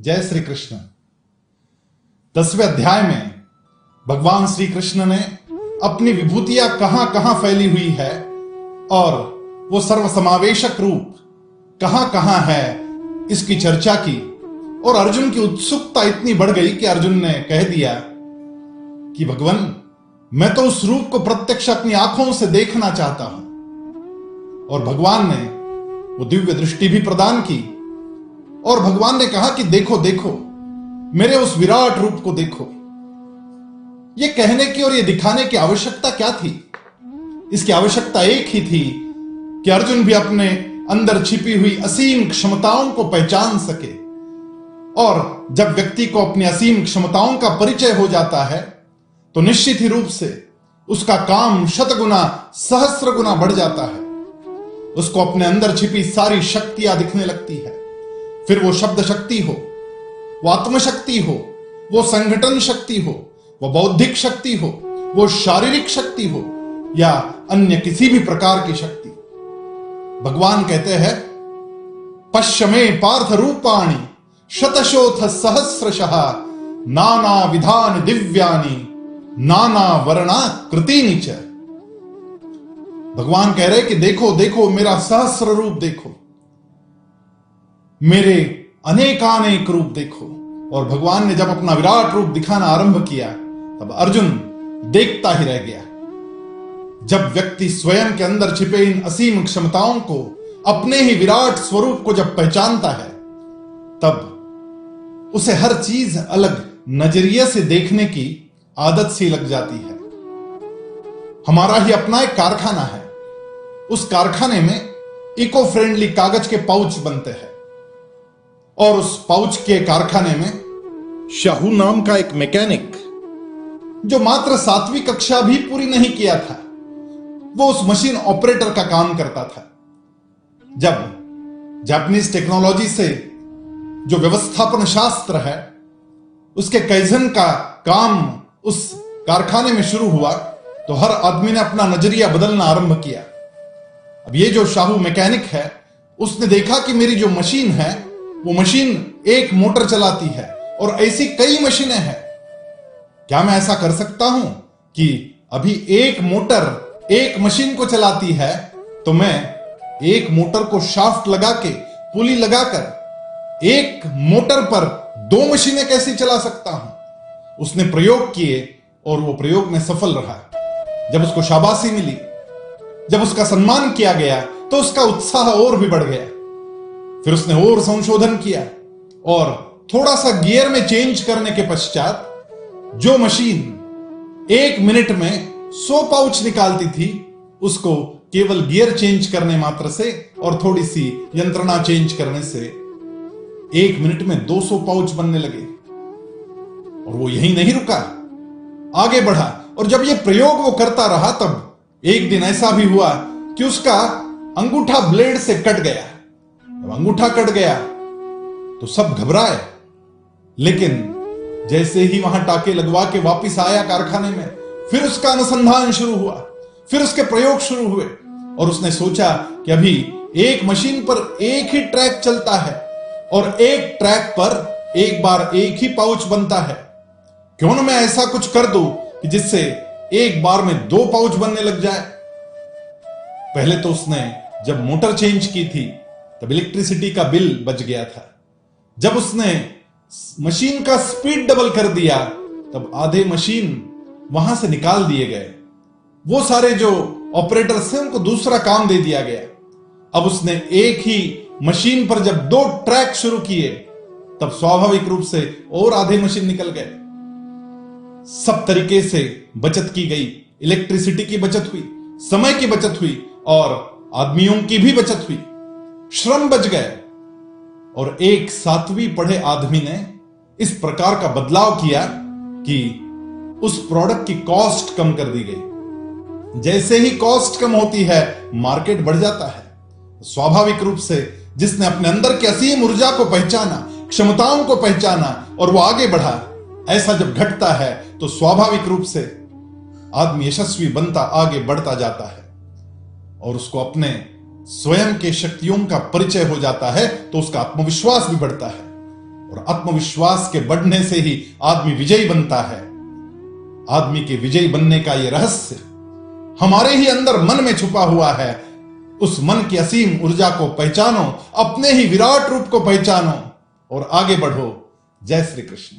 जय श्री कृष्ण। 10वें अध्याय में भगवान श्री कृष्ण ने अपनी विभूतियां कहां कहां फैली हुई है और वो सर्वसमावेशक रूप कहां कहां है इसकी चर्चा की। और अर्जुन की उत्सुकता इतनी बढ़ गई कि अर्जुन ने कह दिया कि भगवान, मैं तो उस रूप को प्रत्यक्ष अपनी आंखों से देखना चाहता हूं। और भगवान ने वो दिव्य दृष्टि भी प्रदान की और भगवान ने कहा कि देखो देखो, मेरे उस विराट रूप को देखो। ये कहने की और ये दिखाने की आवश्यकता क्या थी? इसकी आवश्यकता एक ही थी कि अर्जुन भी अपने अंदर छिपी हुई असीम क्षमताओं को पहचान सके। और जब व्यक्ति को अपनी असीम क्षमताओं का परिचय हो जाता है तो निश्चित ही रूप से उसका काम शतगुना सहस्र गुना बढ़ जाता है। उसको अपने अंदर छिपी सारी शक्तियां दिखने लगती है। फिर वो शब्द शक्ति हो, वो आत्मशक्ति हो, वो संगठन शक्ति हो, वो बौद्धिक शक्ति हो, वो शारीरिक शक्ति हो या अन्य किसी भी प्रकार की शक्ति। भगवान कहते हैं, पश्य मे पार्थ रूपाणि शतशोथ सहस्रशः नाना विधान दिव्यानि नाना वर्णाकृतीनि च। भगवान कह रहे कि देखो देखो, मेरा सहस्र रूप देखो, मेरे अनेकानेक रूप देखो। और भगवान ने जब अपना विराट रूप दिखाना आरंभ किया तब अर्जुन देखता ही रह गया। जब व्यक्ति स्वयं के अंदर छिपे इन असीम क्षमताओं को, अपने ही विराट स्वरूप को जब पहचानता है तब उसे हर चीज अलग नजरिए से देखने की आदत सी लग जाती है। हमारा ही अपना एक कारखाना है। उस कारखाने में इको फ्रेंडली कागज के पाउच बनते हैं और उस पाउच के कारखाने में शाहू नाम का एक मैकेनिक, जो मात्र 7वीं कक्षा भी पूरी नहीं किया था, वो उस मशीन ऑपरेटर का काम करता था। जब जापानीज टेक्नोलॉजी से जो व्यवस्थापन शास्त्र है उसके कैजन का काम उस कारखाने में शुरू हुआ तो हर आदमी ने अपना नजरिया बदलना आरंभ किया। अब ये जो शाहू मैकेनिक है उसने देखा कि मेरी जो मशीन है वो मशीन एक मोटर चलाती है और ऐसी कई मशीनें हैं। क्या मैं ऐसा कर सकता हूं कि अभी एक मोटर एक मशीन को चलाती है तो मैं एक मोटर को शाफ्ट लगा के, पुली लगाकर एक मोटर पर 2 मशीनें कैसे चला सकता हूं? उसने प्रयोग किए और वो प्रयोग में सफल रहा। जब उसको शाबाशी मिली, जब उसका सम्मान किया गया तो उसका उत्साह और भी बढ़ गया। फिर उसने और संशोधन किया और थोड़ा सा गियर में चेंज करने के पश्चात जो मशीन 1 मिनट में 100 पाउच निकालती थी, उसको केवल गियर चेंज करने मात्र से और थोड़ी सी यंत्रणा चेंज करने से 1 मिनट में 200 पाउच बनने लगे। और वो यहीं नहीं रुका, आगे बढ़ा। और जब ये प्रयोग वो करता रहा तब एक दिन ऐसा भी हुआ कि उसका अंगूठा ब्लेड से कट गया। जब अंगूठा कट गया तो सब घबराए, लेकिन जैसे ही वहां टाके लगवा के वापिस आया कारखाने में, फिर उसका अनुसंधान शुरू हुआ, फिर उसके प्रयोग शुरू हुए और उसने सोचा कि अभी एक मशीन पर एक ही ट्रैक चलता है और एक ट्रैक पर एक बार एक ही पाउच बनता है। क्यों ना मैं ऐसा कुछ कर दूं कि जिससे एक बार में 2 पाउच बनने लग जाए। पहले तो उसने जब मोटर चेंज की थी तब इलेक्ट्रिसिटी का बिल बच गया था। जब उसने मशीन का स्पीड डबल कर दिया तब आधे मशीन वहां से निकाल दिए गए। वो सारे जो ऑपरेटर्स थे उनको दूसरा काम दे दिया गया। अब उसने एक ही मशीन पर जब 2 ट्रैक शुरू किए तब स्वाभाविक रूप से और आधे मशीन निकल गए। सब तरीके से बचत की गई, इलेक्ट्रिसिटी की बचत हुई, समय की बचत हुई और आदमियों की भी बचत हुई, श्रम बच गए। और एक 7वीं पढ़े आदमी ने इस प्रकार का बदलाव किया कि उस प्रोडक्ट की कॉस्ट कम कर दी गई। जैसे ही कॉस्ट कम होती है मार्केट बढ़ जाता है। स्वाभाविक रूप से जिसने अपने अंदर की असीम ऊर्जा को पहचाना, क्षमताओं को पहचाना और वो आगे बढ़ा, ऐसा जब घटता है तो स्वाभाविक रूप से आदमी यशस्वी बनता आगे बढ़ता जाता है और उसको अपने स्वयं के शक्तियों का परिचय हो जाता है तो उसका आत्मविश्वास भी बढ़ता है। और आत्मविश्वास के बढ़ने से ही आदमी विजयी बनता है। आदमी के विजयी बनने का यह रहस्य हमारे ही अंदर मन में छुपा हुआ है। उस मन की असीम ऊर्जा को पहचानो, अपने ही विराट रूप को पहचानो और आगे बढ़ो। जय श्री कृष्ण।